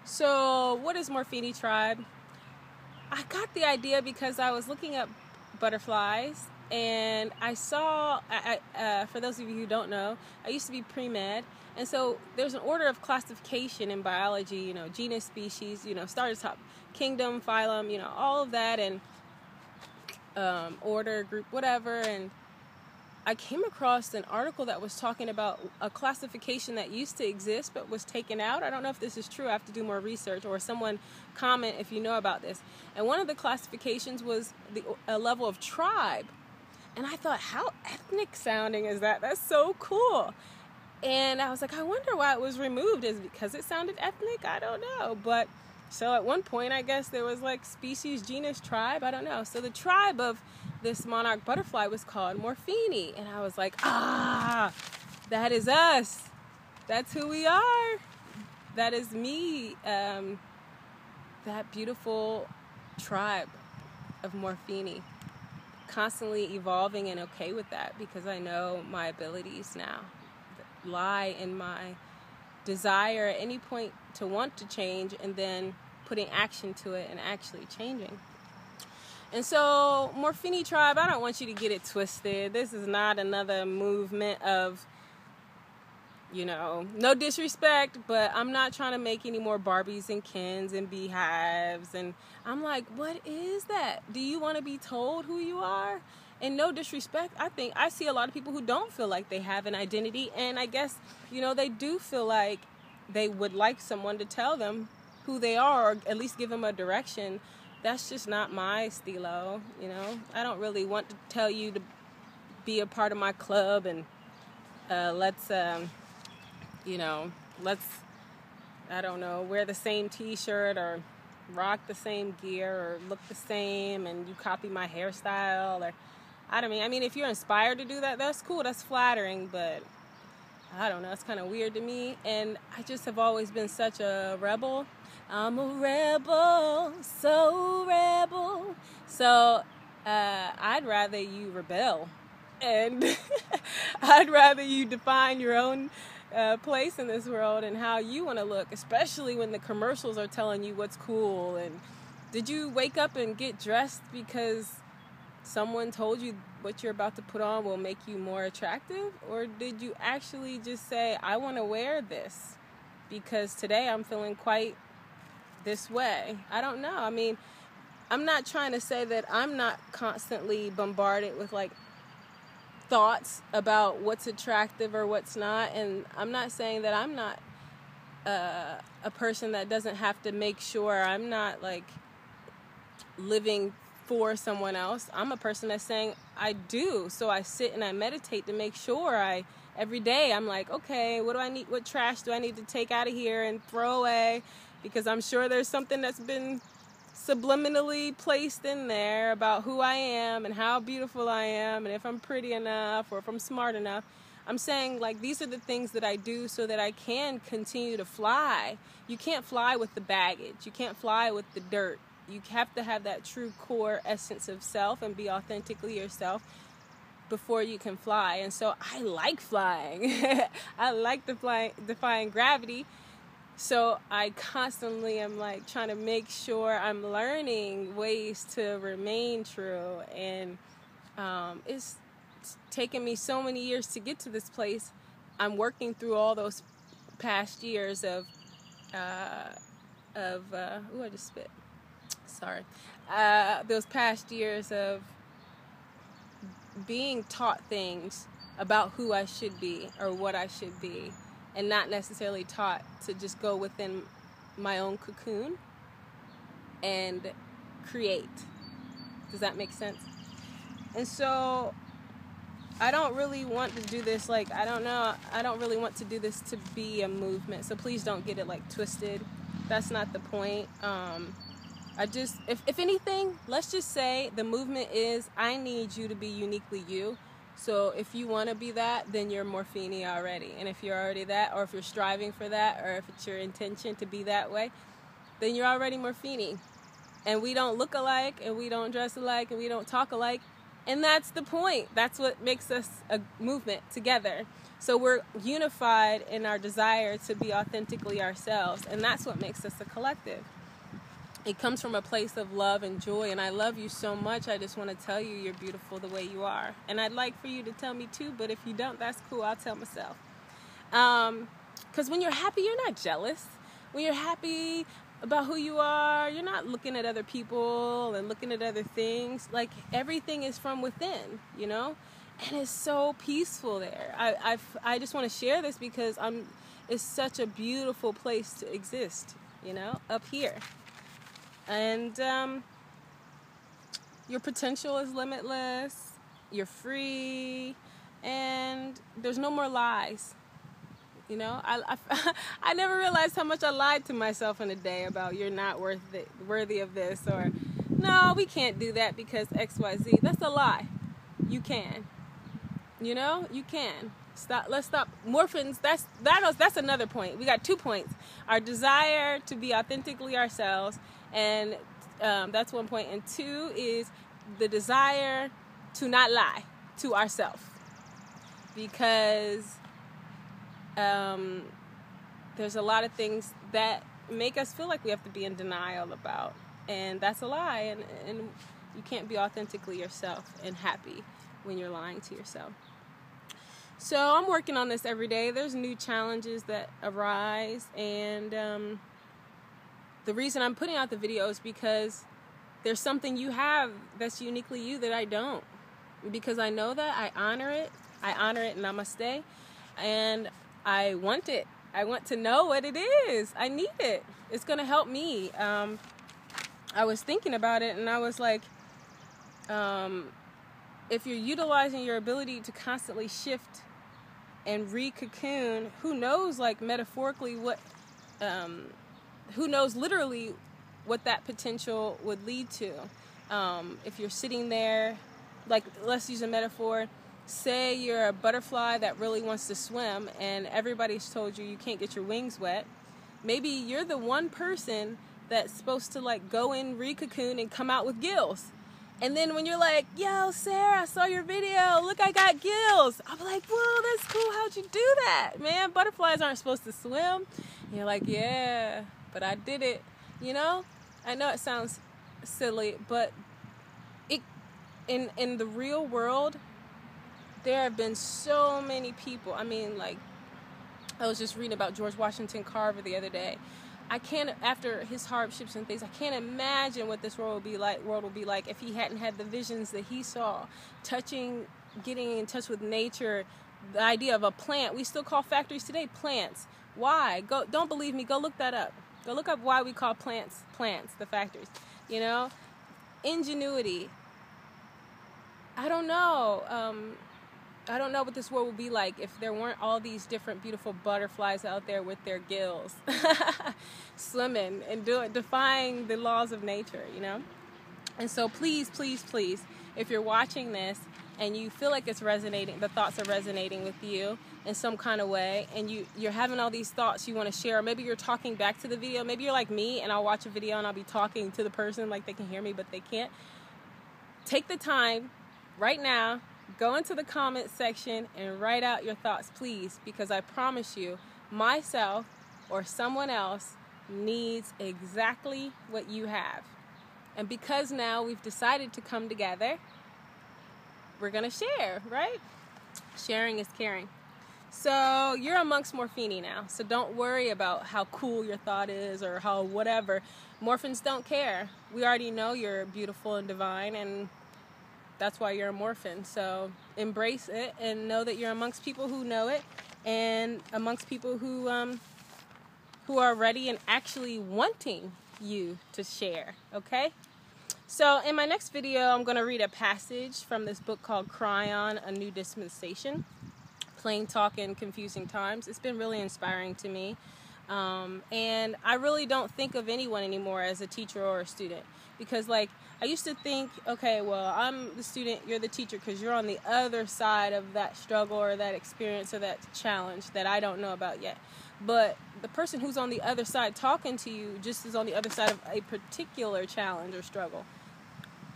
So what is MORPHini Tribe? I got the idea because I was looking up butterflies and I saw, for those of you who don't know, I used to be pre-med, and so there's an order of classification in biology, you know, genus, species, you know, start at the top, kingdom, phylum, you know, all of that, and order, group, whatever, and I came across an article that was talking about a classification that used to exist but was taken out. I don't know if this is true. I have to do more research, or someone comment if you know about this. And one of the classifications was a level of tribe. And I thought, how ethnic sounding is that? That's so cool. And I was like, I wonder why it was removed. Is it because it sounded ethnic? I don't know. But so at one point, I guess there was like species, genus, tribe. I don't know. So the tribe of this monarch butterfly was called MORPHini. And I was like, that is us. That's who we are. That is me. That beautiful tribe of MORPHini. Constantly evolving and okay with that, because I know my abilities now lie in my desire at any point to want to change, and then putting action to it and actually changing. And so MORPHini Tribe, I don't want you to get it twisted. This is not another movement of, you know, no disrespect, but I'm not trying to make any more Barbies and Kens and beehives. And I'm like, what is that? Do you want to be told who you are? And no disrespect, I think I see a lot of people who don't feel like they have an identity, and I guess, you know, they do feel like they would like someone to tell them who they are, or at least give them a direction. That's just not my stilo, you know. I don't really want to tell you to be a part of my club and let's, I don't know, wear the same t-shirt or rock the same gear or look the same and you copy my hairstyle, or I mean, if you're inspired to do that, that's cool, that's flattering, but I don't know, it's kind of weird to me. And I just have always been such a rebel. I'm a rebel, so rebel. So I'd rather you rebel, and I'd rather you define your own place in this world and how you want to look, especially when the commercials are telling you what's cool. And did you wake up and get dressed because someone told you what you're about to put on will make you more attractive? Or did you actually just say, I want to wear this because today I'm feeling quite this way? I don't know. I mean, I'm not trying to say that I'm not constantly bombarded with like thoughts about what's attractive or what's not, and I'm not saying that I'm not a person that doesn't have to make sure I'm not like living for someone else. I'm a person that's saying I do. So I sit and I meditate to make sure every day I'm like, okay, what do I need? What trash do I need to take out of here and throw away? Because I'm sure there's something that's been subliminally placed in there about who I am and how beautiful I am and if I'm pretty enough or if I'm smart enough. I'm saying, like, these are the things that I do so that I can continue to fly. You can't fly with the baggage. You can't fly with the dirt. You have to have that true core essence of self and be authentically yourself before you can fly. And so I like flying. I like defying gravity. So I constantly am like trying to make sure I'm learning ways to remain true. And it's taken me so many years to get to this place. I'm working through all those past years of I just spit. Sorry. Those past years of being taught things about who I should be or what I should be, and not necessarily taught to just go within my own cocoon and create. Does that make sense? And so I don't really want to do this, like, I don't really want to do this to be a movement, so please don't get it like twisted. That's not the point. If anything, let's just say the movement is, I need you to be uniquely you. So if you want to be that, then you're MORPHini already. And if you're already that, or if you're striving for that, or if it's your intention to be that way, then you're already MORPHini. And we don't look alike, and we don't dress alike, and we don't talk alike. And that's the point. That's what makes us a movement together. So we're unified in our desire to be authentically ourselves, and that's what makes us a collective. It comes from a place of love and joy, and I love you so much. I just want to tell you you're beautiful the way you are. And I'd like for you to tell me too, but if you don't, that's cool. I'll tell myself. Because when you're happy, you're not jealous. When you're happy about who you are, you're not looking at other people and looking at other things. Like, everything is from within, you know? And it's so peaceful there. I just want to share this because it's such a beautiful place to exist, you know, up here. And your potential is limitless. You're free, and there's no more lies. You know, I never realized how much I lied to myself in a day about you're not worthy of this, or no, we can't do that because XYZ. That's a lie. You can. You know, you can. Let's stop. Morphins, that's another point. We got 2 points. Our desire to be authentically ourselves, and that's 1 point. And 2 is the desire to not lie to ourselves. Because there's a lot of things that make us feel like we have to be in denial about. And that's a lie. And you can't be authentically yourself and happy when you're lying to yourself. So I'm working on this every day. There's new challenges that arise, and the reason I'm putting out the video is because there's something you have that's uniquely you that I don't. Because I know that, I honor it. I honor it, Namaste, and I want it. I want to know what it is. I need it. It's going to help me. I was thinking about it, and I was like, if you're utilizing your ability to constantly shift and re-cocoon, who knows, like, metaphorically what, who knows literally what that potential would lead to. If you're sitting there, like, let's use a metaphor. Say you're a butterfly that really wants to swim, and everybody's told you you can't get your wings wet. Maybe you're the one person that's supposed to, like, go in, re-cocoon, and come out with gills. And then when you're like, yo, Sarah, I saw your video. Look, I got gills. I'm like, whoa, that's cool. How'd you do that? Man, butterflies aren't supposed to swim. And you're like, yeah, but I did it. You know? I know it sounds silly, but in the real world, there have been so many people. I mean, like, I was just reading about George Washington Carver the other day. I can't, after his hardships and things, I can't imagine what this world will be like if he hadn't had the visions that he saw, getting in touch with nature, the idea of a plant. We still call factories today plants. Why? Don't believe me, go look that up. Go look up why we call plants, the factories. You know? Ingenuity. I don't know. I don't know what this world would be like if there weren't all these different beautiful butterflies out there with their gills swimming and defying the laws of nature, you know? And so please, please, please, if you're watching this and you feel like it's resonating, the thoughts are resonating with you in some kind of way, and you're having all these thoughts you want to share, or maybe you're talking back to the video, maybe you're like me and I'll watch a video and I'll be talking to the person like they can hear me but they can't. Take the time right now, go into the comment section and write out your thoughts, please, because I promise you, myself or someone else needs exactly what you have. And because now we've decided to come together, we're going to share, right? Sharing is caring. So you're amongst MORPHini now, so don't worry about how cool your thought is or how whatever. Morphins don't care. We already know you're beautiful and divine, and that's why you're a morphin. So embrace it and know that you're amongst people who know it, and amongst people who are ready and actually wanting you to share, okay? So in my next video, I'm going to read a passage from this book called Cry On, A New Dispensation, Plain Talk in Confusing Times. It's been really inspiring to me. And I really don't think of anyone anymore as a teacher or a student, because, like, I used to think, okay, well, I'm the student, you're the teacher, because you're on the other side of that struggle or that experience or that challenge that I don't know about yet. But the person who's on the other side talking to you just is on the other side of a particular challenge or struggle.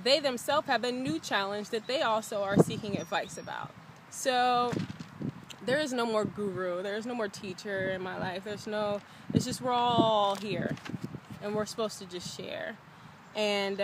they themselves have a new challenge that they also are seeking advice about. So there is no more guru, there is no more teacher in my life. It's just we're all here and we're supposed to just share. And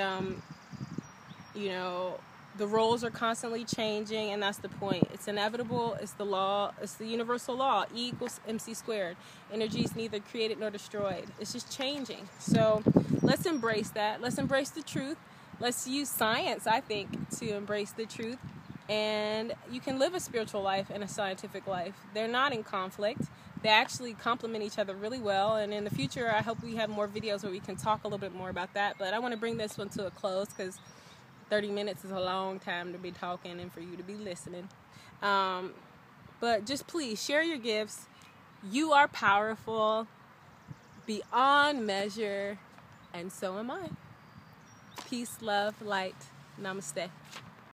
you know, the roles are constantly changing, and that's the point. It's inevitable. It's the law. It's the universal law. E equals MC squared. Energy is neither created nor destroyed. It's just changing. So let's embrace that. Let's embrace the truth. Let's use science, I think, to embrace the truth. And you can live a spiritual life and a scientific life. They're not in conflict. They actually complement each other really well. And in the future, I hope we have more videos where we can talk a little bit more about that. But I want to bring this one to a close because 30 minutes is a long time to be talking and for you to be listening. But just please share your gifts. You are powerful beyond measure, and so am I. Peace, love, light. Namaste.